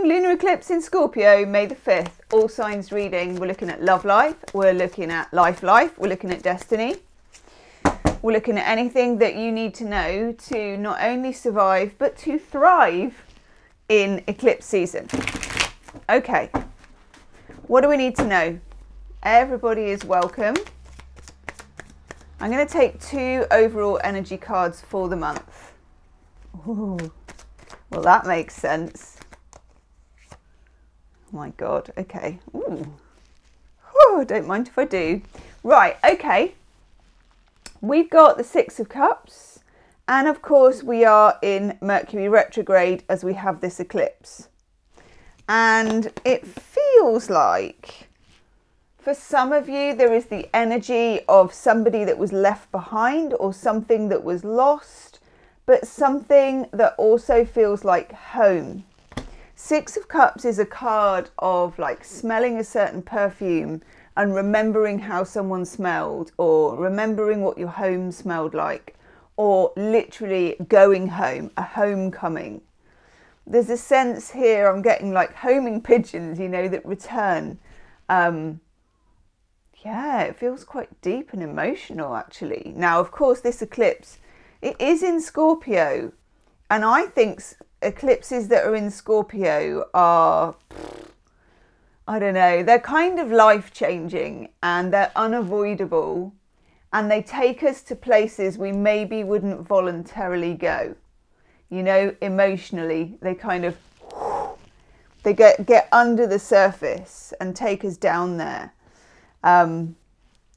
Upcoming lunar eclipse in Scorpio, May the 5th. All signs reading. We're looking at love life. We're looking at life. We're looking at destiny. We're looking at anything that you need to know to not only survive, but to thrive in eclipse season. Okay. What do we need to know? Everybody is welcome. I'm going to take 2 overall energy cards for the month. Ooh. Well, that makes sense. Oh my God. Okay. Ooh. Whew, don't mind if I do. Right. Okay. We've got the 6 of Cups. And of course, we are in Mercury retrograde as we have this eclipse. And it feels like, for some of you, there is the energy of somebody that was left behind or something that was lost, but something that also feels like home. 6 of Cups is a card of like smelling a certain perfume and remembering how someone smelled, or remembering what your home smelled like, or literally going home, a homecoming. There's a sense here, I'm getting like homing pigeons, you know, that return. Yeah, it feels quite deep and emotional actually. Now, of course, this eclipse, it is in Scorpio, and I think eclipses that are in Scorpio are, I don't know, they're kind of life-changing and they're unavoidable, and they take us to places we maybe wouldn't voluntarily go. You know, emotionally, they kind of, they get under the surface and take us down there.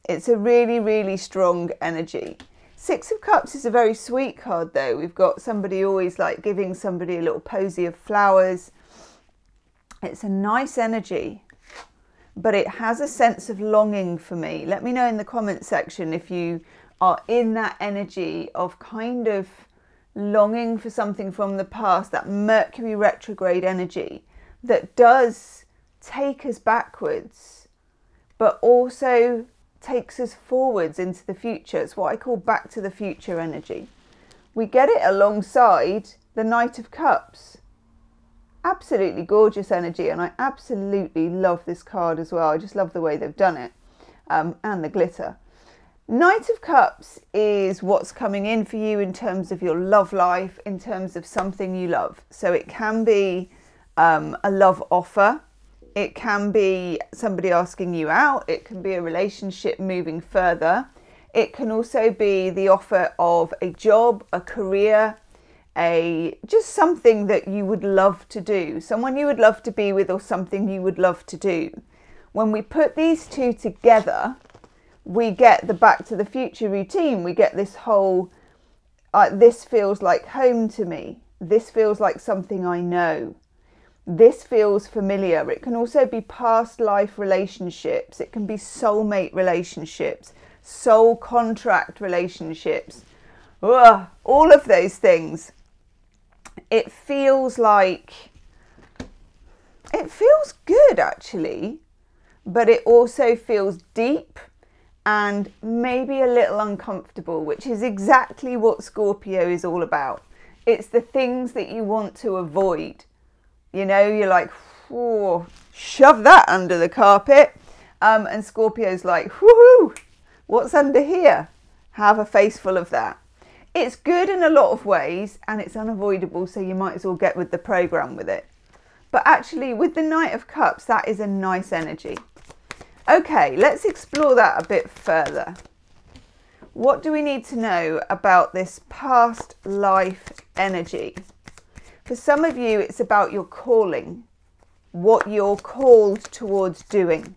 It's a really, really strong energy. 6 of Cups is a very sweet card though. We've got somebody always like giving somebody a little posy of flowers. It's a nice energy, but it has a sense of longing for me. Let me know in the comment section if you are in that energy of kind of longing for something from the past, that Mercury retrograde energy that does take us backwards, but also takes us forwards into the future. It's what I call back to the future energy. We get it alongside the Knight of Cups. Absolutely gorgeous energy, and I absolutely love this card as well. I just love the way they've done it, and the glitter. Knight of Cups is what's coming in for you in terms of your love life, in terms of something you love. So it can be a love offer. It can be somebody asking you out. It can be a relationship moving further. It can also be the offer of a job, a career, just something that you would love to do, someone you would love to be with, or something you would love to do. When we put these two together, we get the back to the future routine. We get this whole, this feels like home to me. This feels like something I know. This feels familiar. It can also be past life relationships. It can be soulmate relationships, soul contract relationships. Ugh, all of those things. It feels like, it feels good actually, but it also feels deep and maybe a little uncomfortable, which is exactly what Scorpio is all about. It's the things that you want to avoid. You know, you're like, whoa, shove that under the carpet. And Scorpio's like, woohoo, what's under here? Have a face full of that. It's good in a lot of ways, and it's unavoidable, so you might as well get with the program with it. But actually, with the Knight of Cups, that is a nice energy. Okay, let's explore that a bit further. What do we need to know about this past life energy? For some of you, it's about your calling, what you're called towards doing,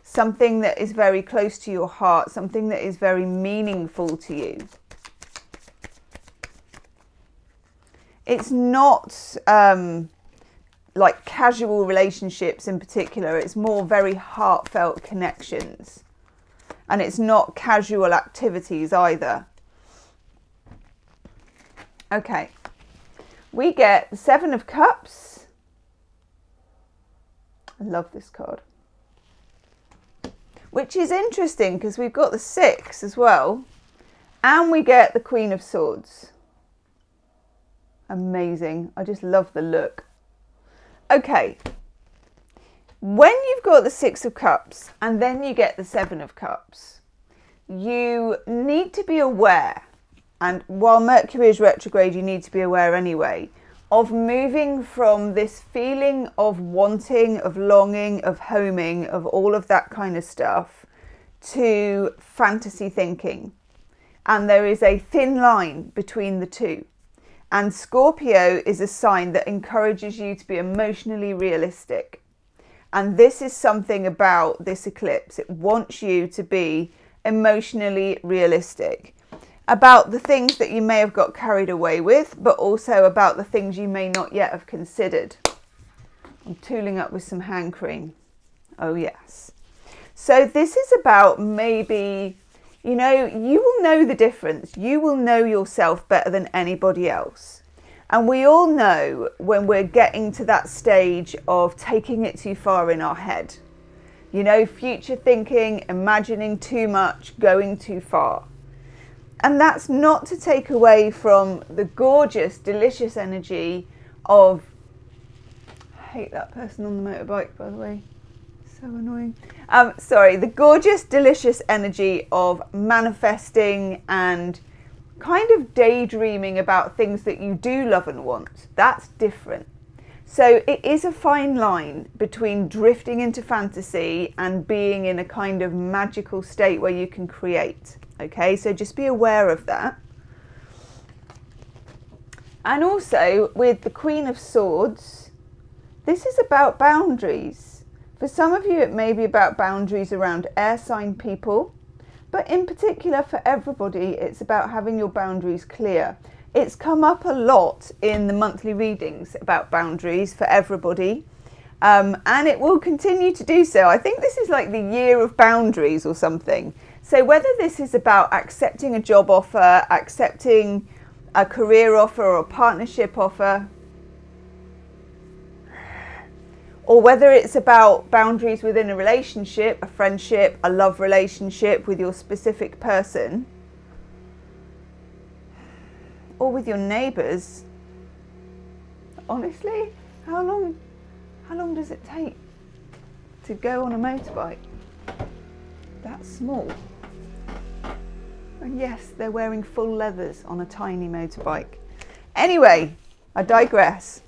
something that is very close to your heart, something that is very meaningful to you. It's not like casual relationships in particular. It's more very heartfelt connections. And it's not casual activities either. Okay. We get the 7 of Cups. I love this card. Which is interesting because we've got the 6 as well. And we get the Queen of Swords. Amazing. I just love the look. Okay, when you've got the Six of Cups and then you get the Seven of Cups, you need to be aware, and while Mercury is retrograde, you need to be aware anyway, of moving from this feeling of wanting, of longing, of homing, of all of that kind of stuff, to fantasy thinking. And there is a thin line between the two. And Scorpio is a sign that encourages you to be emotionally realistic. And this is something about this eclipse. It wants you to be emotionally realistic about the things that you may have got carried away with, but also about the things you may not yet have considered. I'm tooling up with some hand cream. Oh yes. So this is about maybe, you know, you will know the difference. You will know yourself better than anybody else. And we all know when we're getting to that stage of taking it too far in our head. You know, future thinking, imagining too much, going too far. And that's not to take away from the gorgeous, delicious energy of, I hate that person on the motorbike, by the way. So annoying. Sorry, the gorgeous, delicious energy of manifesting and kind of daydreaming about things that you do love and want. That's different. So it is a fine line between drifting into fantasy and being in a kind of magical state where you can create. Okay, so just be aware of that. And also with the Queen of Swords, this is about boundaries. For some of you, it may be about boundaries around air sign people, but in particular for everybody, it's about having your boundaries clear. It's come up a lot in the monthly readings about boundaries for everybody, and it will continue to do so. I think this is like the year of boundaries or something. So whether this is about accepting a job offer, accepting a career offer or a partnership offer, or whether it's about boundaries within a relationship, a friendship, a love relationship with your specific person, or with your neighbours. Honestly, how long does it take to go on a motorbike? That's small. And yes, they're wearing full leathers on a tiny motorbike. Anyway, I digress.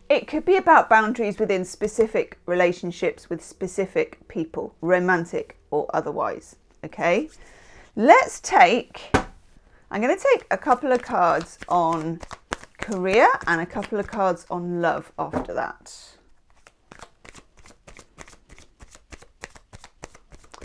It could be about boundaries within specific relationships with specific people, romantic or otherwise. Okay, I'm going to take a couple of cards on career and a couple of cards on love after that.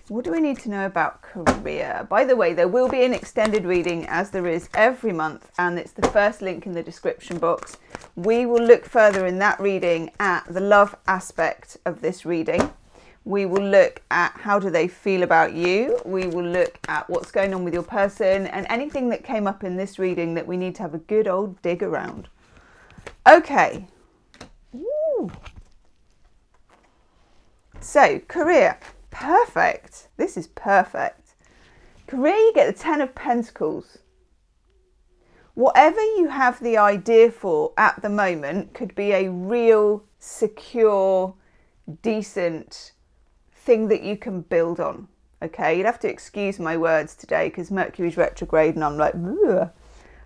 What do we need to know about career? By the way, there will be an extended reading as there is every month, and it's the first link in the description box. We will look further in that reading at the love aspect of this reading. We will look at how do they feel about you. We will look at what's going on with your person and anything that came up in this reading that we need to have a good old dig around. Okay. Ooh. So, career. Perfect. This is perfect. Career, you get the Ten of Pentacles. Whatever you have the idea for at the moment could be a real, secure, decent thing that you can build on. Okay, you'd have to excuse my words today because Mercury's retrograde and I'm like,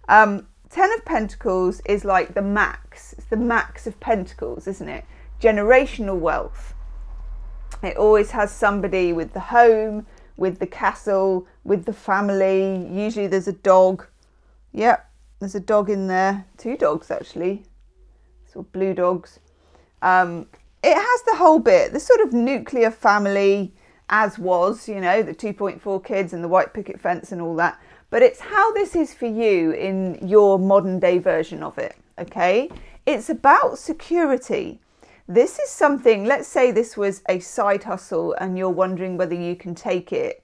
Ten of Pentacles is like the max. It's the max of pentacles, isn't it? Generational wealth. It always has somebody with the home, with the castle, with the family. Usually there's a dog. Yep, there's a dog in there. Two dogs actually. Sort of blue dogs. It has the whole bit, the sort of nuclear family as was, you know, the 2.4 kids and the white picket fence and all that. But it's how this is for you in your modern day version of it, okay? It's about security. This is something, let's say this was a side hustle and you're wondering whether you can take it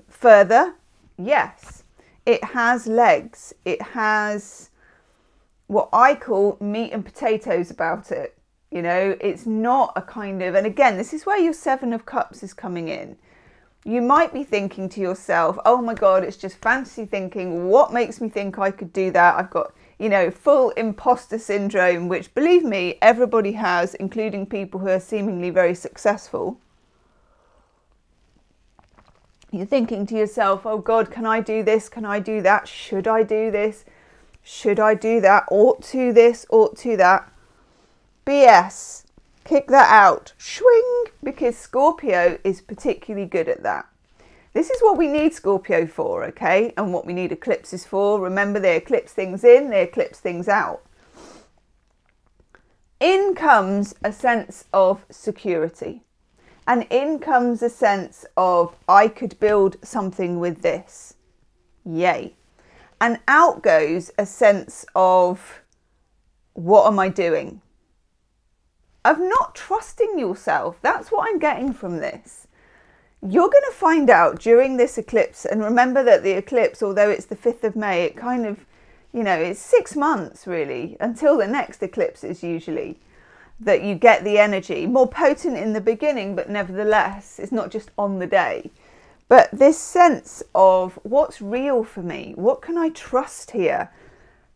further. Yes, it has legs. It has what I call meat and potatoes about it. You know, it's not a kind of, and again, this is where your Seven of Cups is coming in. You might be thinking to yourself, oh my God, it's just fantasy thinking. What makes me think I could do that? I've got you know, full imposter syndrome, which, believe me, everybody has, including people who are seemingly very successful. You're thinking to yourself, oh God, can I do this? Can I do that? Should I do this? Should I do that? Ought to this, ought to that. BS. Kick that out. Swing. Because Scorpio is particularly good at that. This is what we need Scorpio for, okay? And what we need eclipses for. Remember, they eclipse things in, they eclipse things out. In comes a sense of security. And in comes a sense of, I could build something with this. Yay. And out goes a sense of, what am I doing? Of not trusting yourself. That's what I'm getting from this. You're going to find out during this eclipse, and remember that the eclipse, although it's the 5th of May, it kind of, you know, it's 6 months really, until the next eclipse is usually, that you get the energy. More potent in the beginning, but nevertheless, it's not just on the day. But this sense of what's real for me? What can I trust here?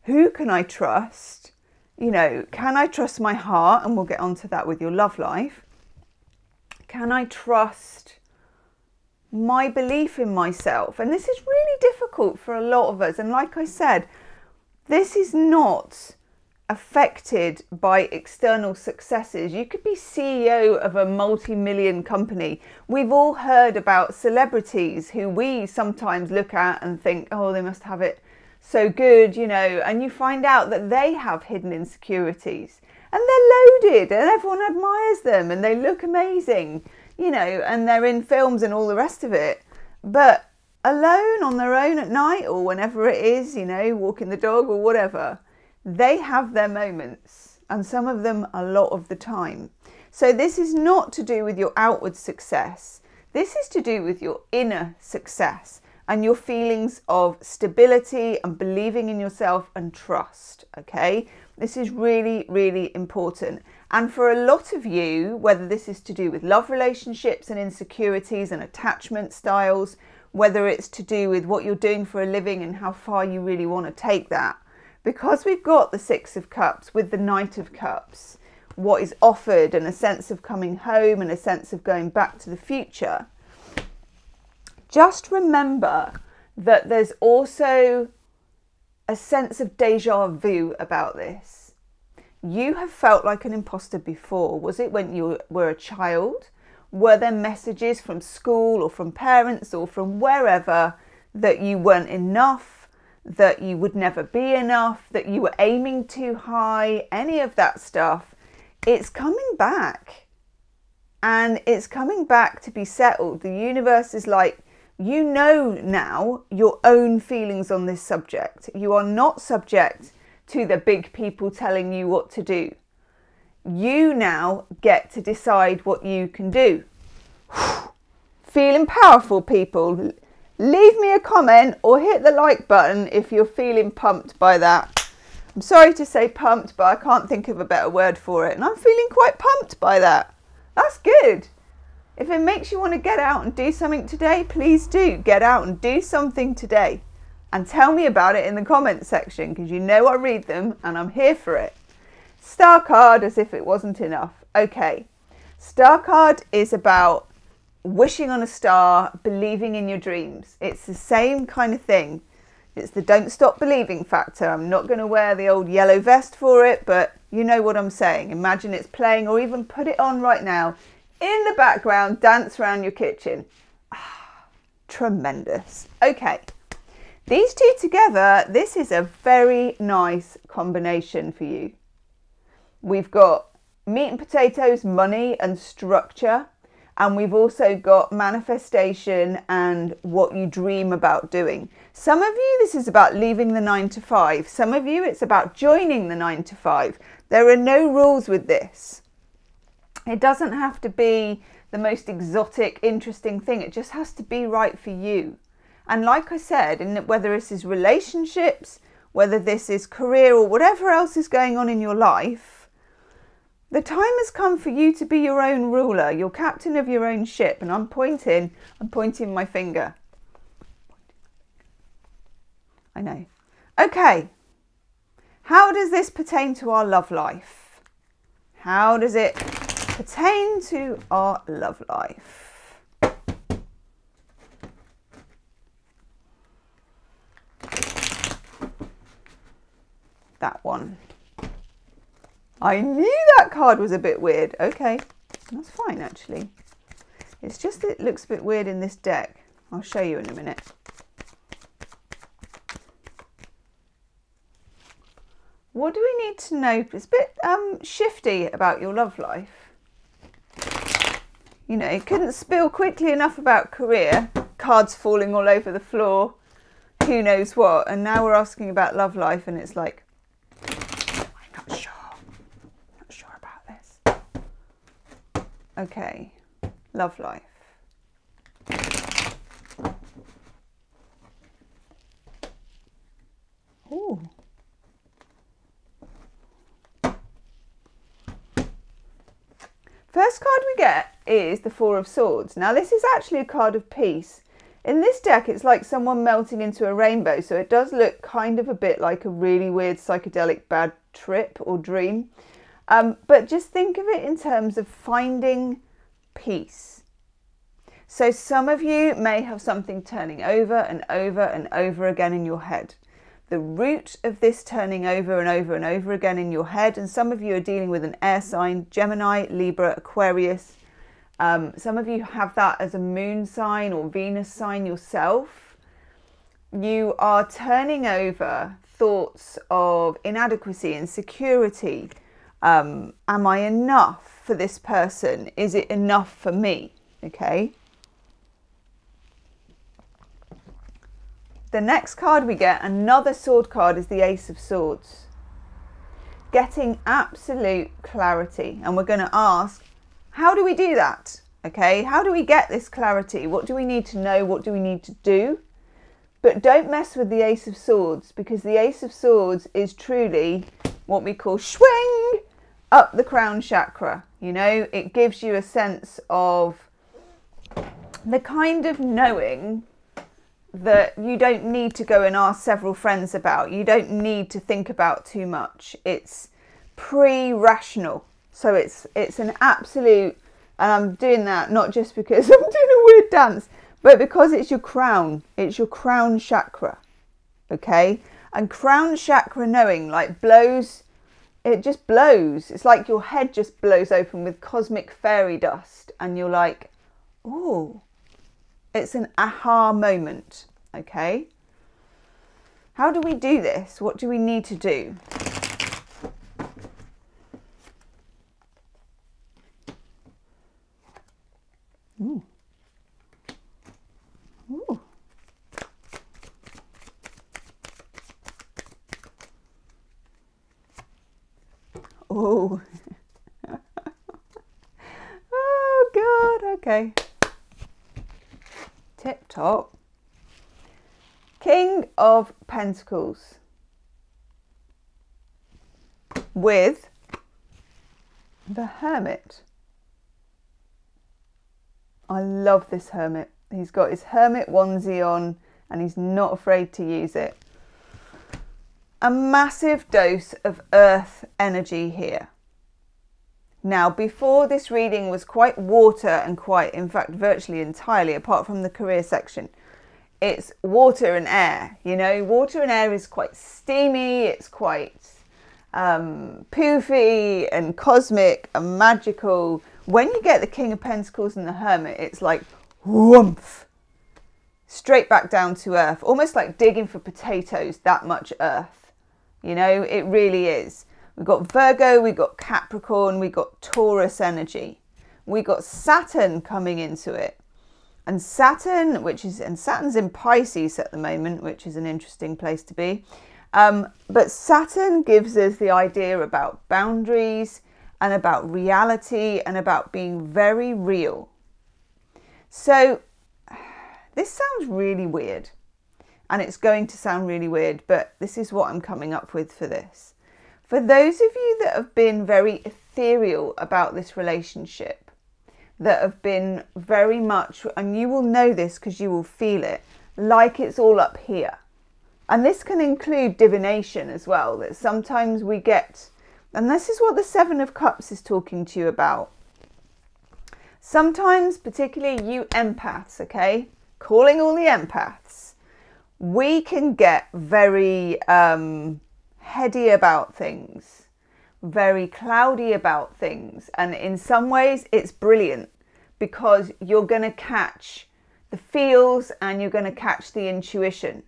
Who can I trust? You know, can I trust my heart? And we'll get onto that with your love life. Can I trust my belief in myself? And this is really difficult for a lot of us. And like I said, this is not affected by external successes. You could be CEO of a multi-million company. We've all heard about celebrities who we sometimes look at and think, oh, they must have it so good, you know, and you find out that they have hidden insecurities and they're loaded and everyone admires them and they look amazing, you know, and they're in films and all the rest of it. But alone on their own at night or whenever it is, you know, walking the dog or whatever, they have their moments, and some of them a lot of the time. So this is not to do with your outward success. This is to do with your inner success and your feelings of stability and believing in yourself and trust, okay? This is really, really important. And for a lot of you, whether this is to do with love relationships and insecurities and attachment styles, whether it's to do with what you're doing for a living and how far you really want to take that, because we've got the 6 of Cups with the Knight of Cups, what is offered and a sense of coming home and a sense of going back to the future, just remember that there's also a sense of deja vu about this. You have felt like an imposter before. Was it when you were a child? Were there messages from school or from parents or from wherever that you weren't enough, that you would never be enough, that you were aiming too high, any of that stuff? It's coming back, and it's coming back to be settled. The universe is like, you know now your own feelings on this subject. You are not subject to the big people telling you what to do. You now get to decide what you can do. Feeling powerful, people? Leave me a comment or hit the like button if you're feeling pumped by that. I'm sorry to say pumped, but I can't think of a better word for it. And I'm feeling quite pumped by that. That's good. If it makes you want to get out and do something today, please do. Get out and do something today. And tell me about it in the comment section, because you know I read them and I'm here for it. Star card, as if it wasn't enough. Okay. Star card is about wishing on a star, believing in your dreams. It's the same kind of thing. It's the don't stop believing factor. I'm not going to wear the old yellow vest for it, but you know what I'm saying. Imagine it's playing, or even put it on right now in the background, dance around your kitchen. Ah, tremendous. Okay, these two together, this is a very nice combination for you. We've got meat and potatoes, money and structure. And we've also got manifestation and what you dream about doing. Some of you, this is about leaving the 9 to 5. Some of you, it's about joining the 9 to 5. There are no rules with this. It doesn't have to be the most exotic, interesting thing. It just has to be right for you. And like I said, whether this is relationships, whether this is career or whatever else is going on in your life, the time has come for you to be your own ruler, your captain of your own ship. And I'm pointing my finger. I know. Okay. How does this pertain to our love life? How does it pertain to our love life? That one. I knew that card was a bit weird. Okay, that's fine actually. It's just that it looks a bit weird in this deck. I'll show you in a minute. What do we need to know? It's a bit shifty about your love life. You know, you couldn't spill quickly enough about career. Cards falling all over the floor. Who knows what. And now we're asking about love life and it's like, I'm not sure. Not sure about this. Okay, love life. Ooh. First card we get is the Four of Swords. Now this is actually a card of peace. In this deck it's like someone melting into a rainbow, so it does look kind of a bit like a really weird psychedelic bad trip or dream. But just think of it in terms of finding peace. So some of you may have something turning over and over and over again in your head. The root of this turning over and over and over again in your head, and some of you are dealing with an air sign, Gemini, Libra, Aquarius. Some of you have that as a moon sign or Venus sign yourself. You are turning over thoughts of inadequacy, insecurity. Am I enough for this person? Is it enough for me? Okay. The next card we get, another sword card, is the Ace of Swords. Getting absolute clarity. And we're going to ask, how do we do that? Okay, how do we get this clarity? What do we need to know? What do we need to do? But don't mess with the Ace of Swords, because the Ace of Swords is truly what we call swing up the crown chakra. You know, it gives you a sense of the kind of knowing that you don't need to go and ask several friends about. You don't need to think about too much. It's pre-rational. So it's an absolute, and I'm doing that not just because I'm doing a weird dance, but because it's your crown. It's your crown chakra. Okay? And crown chakra knowing like blows, it just blows. It's like your head just blows open with cosmic fairy dust and you're like, oh. It's an aha moment, okay? How do we do this? What do we need to do? Ooh. Ooh. Ooh. Oh, God, okay. Tip top. King of Pentacles with the Hermit. I love this Hermit. He's got his Hermit onesie on and he's not afraid to use it. A massive dose of earth energy here. Now, before this reading was quite water and quite, in fact, virtually entirely, apart from the career section, it's water and air. You know, water and air is quite steamy, it's quite poofy and cosmic and magical. When you get the King of Pentacles and the Hermit, it's like whoomph, straight back down to earth, almost like digging for potatoes, that much earth. You know, it really is. We've got Virgo, we've got Capricorn, we've got Taurus energy. We've got Saturn coming into it. And Saturn, Saturn's in Pisces at the moment, which is an interesting place to be. But Saturn gives us the idea about boundaries and about reality and about being very real. So this sounds really weird and it's going to sound really weird, but this is what I'm coming up with for this. For those of you that have been very ethereal about this relationship, that have been very much, and you will know this because you will feel it, like it's all up here. And this can include divination as well, that sometimes we get, and this is what the Seven of Cups is talking to you about. Sometimes, particularly you empaths, okay, calling all the empaths, we can get very heady about things, very cloudy about things. And in some ways it's brilliant because you're going to catch the feels and you're going to catch the intuition.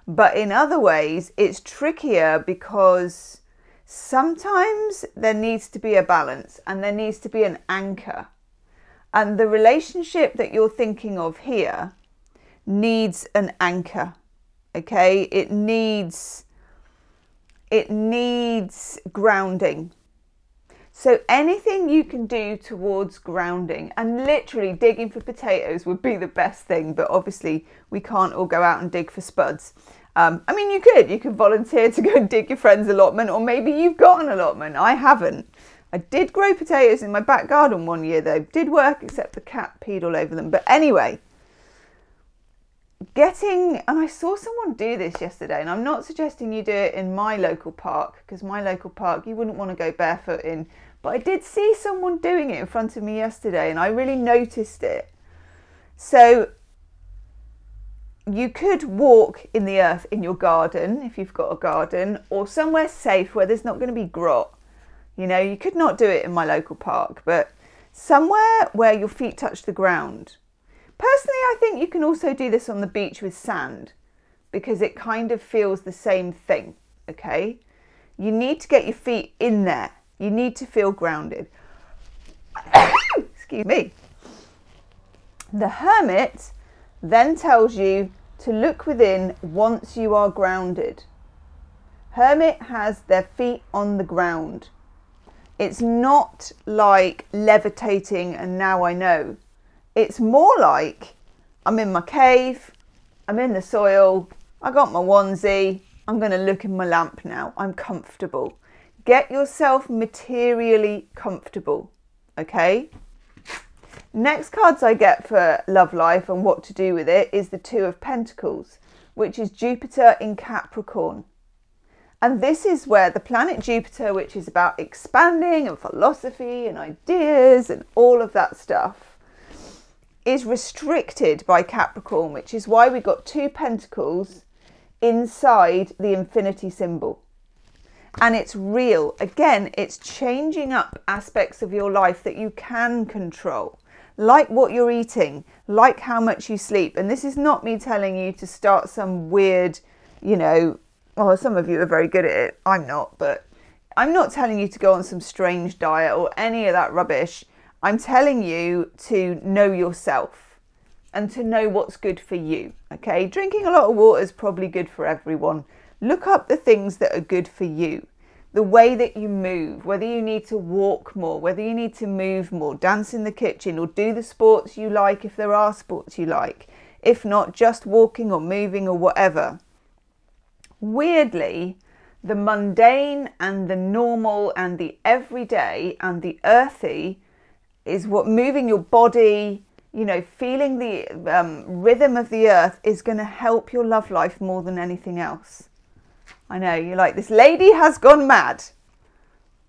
But in other ways it's trickier because sometimes there needs to be a balance and there needs to be an anchor. And the relationship that you're thinking of here needs an anchor, okay? It needs grounding. So anything you can do towards grounding, and literally digging for potatoes would be the best thing, but obviously we can't all go out and dig for spuds. I mean, you could volunteer to go and dig your friend's allotment, or maybe you've got an allotment. I haven't. I did grow potatoes in my back garden one year though. Did work, except the cat peed all over them. But anyway, and I saw someone do this yesterday, and I'm not suggesting you do it in my local park, because my local park you wouldn't want to go barefoot in, but I did see someone doing it in front of me yesterday and I really noticed it. So you could walk in the earth in your garden if you've got a garden, or somewhere safe where there's not going to be grot. You know, you could not do it in my local park, but somewhere where your feet touch the ground. Personally, I think you can also do this on the beach with sand, because it kind of feels the same thing, okay? You need to get your feet in there. You need to feel grounded. Excuse me. The Hermit then tells you to look within once you are grounded. Hermit has their feet on the ground. It's not like levitating and now I know. It's more like I'm in my cave, I'm in the soil, I got my onesie, I'm going to look in my lamp now, I'm comfortable. Get yourself materially comfortable, okay? Next cards I get for love life and what to do with it is the Two of Pentacles, which is Jupiter in Capricorn. And this is where the planet Jupiter, which is about expanding and philosophy and ideas and all of that stuff, is restricted by Capricorn, which is why we got two pentacles inside the infinity symbol. And it's real. Again, it's changing up aspects of your life that you can control, like what you're eating, like how much you sleep. And this is not me telling you to start some weird, you know, well, some of you are very good at it. I'm not, but I'm not telling you to go on some strange diet or any of that rubbish. I'm telling you to know yourself and to know what's good for you, okay? Drinking a lot of water is probably good for everyone. Look up the things that are good for you. The way that you move, whether you need to walk more, whether you need to move more, dance in the kitchen, or do the sports you like if there are sports you like. If not, just walking or moving or whatever. Weirdly, the mundane and the normal and the everyday and the earthy is what moving your body, you know, feeling the rhythm of the earth is going to help your love life more than anything else. I know, you're like, this lady has gone mad.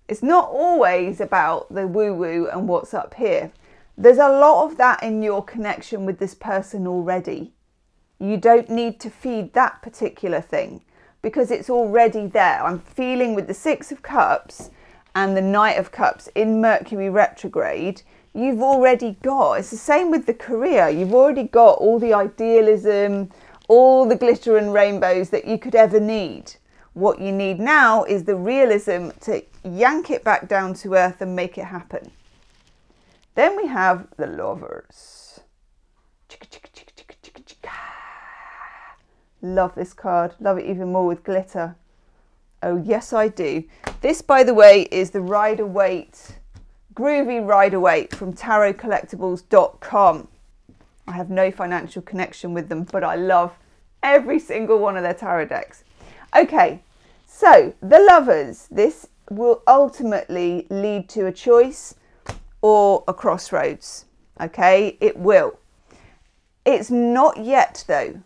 It's not always about the woo-woo and what's up here. There's a lot of that in your connection with this person already. You don't need to feed that particular thing because it's already there. I'm feeling with the Six of Cups and the Knight of Cups in Mercury retrograde, you've already got, it's the same with the career, you've already got all the idealism, all the glitter and rainbows that you could ever need. What you need now is the realism to yank it back down to earth and make it happen. Then we have the Lovers. Love this card. Love it even more with glitter. Oh, yes, I do. This, by the way, is the Rider-Waite, Groovy Rider-Waite from tarotcollectibles.com. I have no financial connection with them, but I love every single one of their tarot decks. Okay, so the Lovers. This will ultimately lead to a choice or a crossroads. Okay, it will. It's not yet, though.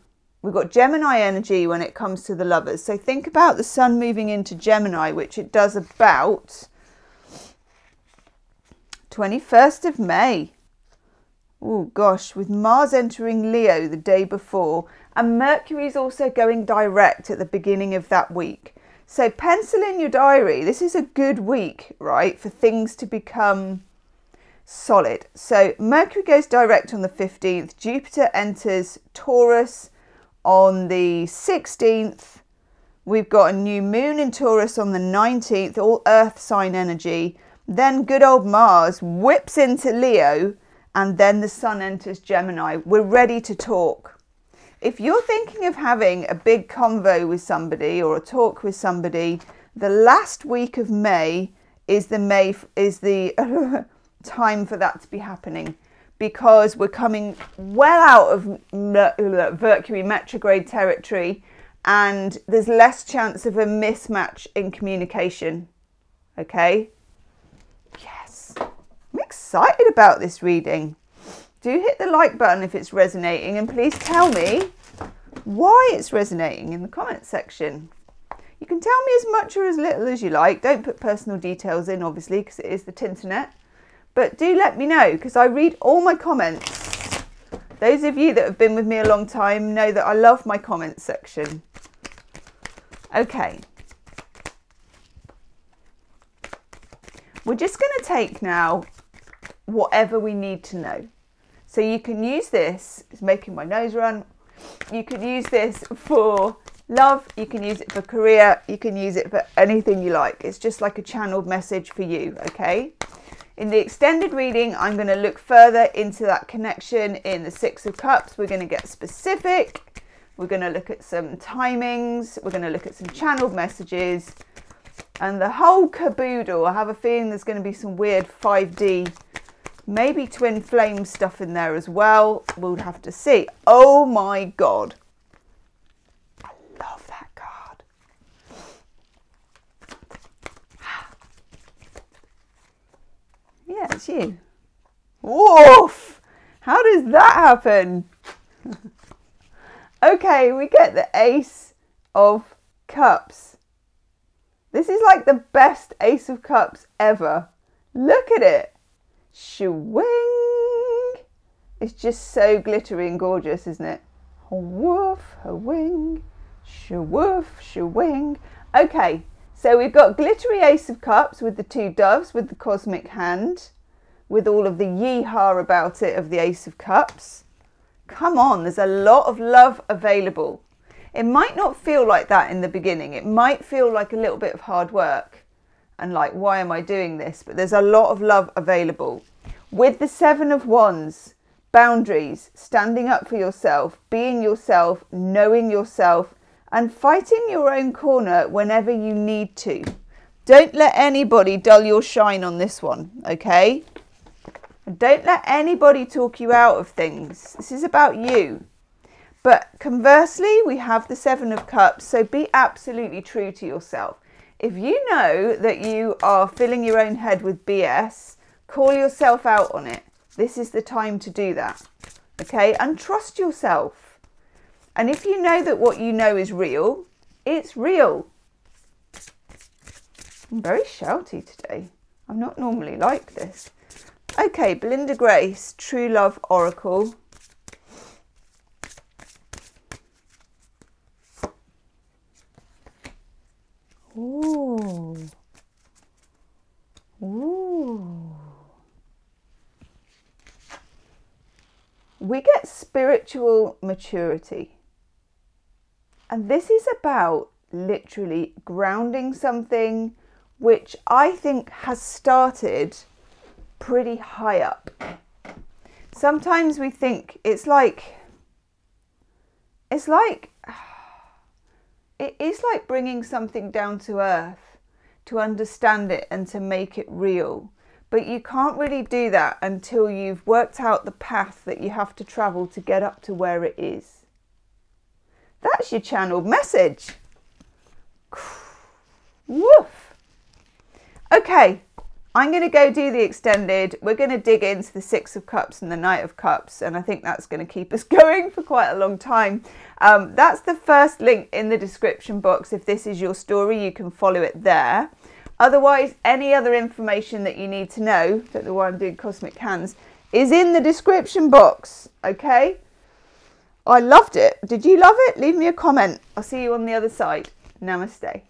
We've got Gemini energy when it comes to the lovers. So think about the sun moving into Gemini, which it does about 21st of May. Oh gosh, with Mars entering Leo the day before, and Mercury's also going direct at the beginning of that week. So pencil in your diary. This is a good week, right, for things to become solid. So Mercury goes direct on the 15th. Jupiter enters Taurus on the 16th. We've got a new moon in Taurus on the 19th, all earth sign energy. Then good old Mars whips into Leo, and then the sun enters Gemini. We're ready to talk. If you're thinking of having a big convo with somebody or a talk with somebody, the last week of May is the time for that to be happening, because we're coming well out of Mercury retrograde territory, and there's less chance of a mismatch in communication. Okay? Yes. I'm excited about this reading. Do hit the like button if it's resonating, and please tell me why it's resonating in the comment section. You can tell me as much or as little as you like. Don't put personal details in, obviously, because it is the Tinternet. But do let me know, because I read all my comments. Those of you that have been with me a long time know that I love my comments section. Okay. We're just going to take now whatever we need to know. So you can use this, it's making my nose run. You can use this for love, you can use it for career, you can use it for anything you like. It's just like a channeled message for you, okay? In the extended reading, I'm going to look further into that connection in the Six of Cups. We're going to get specific. We're going to look at some timings. We're going to look at some channeled messages. And the whole caboodle. I have a feeling there's going to be some weird 5D, maybe twin flame stuff in there as well. We'll have to see. Oh my God. I love that card. Yeah, it's you. Woof! How does that happen? Okay, we get the Ace of Cups. This is like the best Ace of Cups ever. Look at it. Shwing! It's just so glittery and gorgeous, isn't it? Woof, a wing, shwoof, shwing. Okay. So we've got glittery Ace of Cups with the two doves, with the cosmic hand, with all of the yee-haw about it of the Ace of Cups. Come on, there's a lot of love available. It might not feel like that in the beginning. It might feel like a little bit of hard work and like, why am I doing this? But there's a lot of love available. With the Seven of Wands, boundaries, standing up for yourself, being yourself, knowing yourself, and fighting your own corner whenever you need to. Don't let anybody dull your shine on this one, okay? Don't let anybody talk you out of things. This is about you. But conversely, we have the Seven of Cups, so be absolutely true to yourself. If you know that you are filling your own head with BS, call yourself out on it. This is the time to do that, okay? And trust yourself. And if you know that what you know is real, it's real. I'm very shouty today. I'm not normally like this. Okay, Belinda Grace, True Love Oracle. Ooh. Ooh. We get spiritual maturity. And this is about literally grounding something which I think has started pretty high up. Sometimes we think it is like bringing something down to earth to understand it and to make it real. But you can't really do that until you've worked out the path that you have to travel to get up to where it is. That's your channeled message. Woof. Okay, I'm going to go do the extended. We're going to dig into the Six of Cups and the Knight of Cups, and I think that's going to keep us going for quite a long time. That's the first link in the description box. If this is your story, you can follow it there. Otherwise, any other information that you need to know, that the one doing Cosmic Hands, is in the description box, okay? I loved it. Did you love it? Leave me a comment. I'll see you on the other side. Namaste.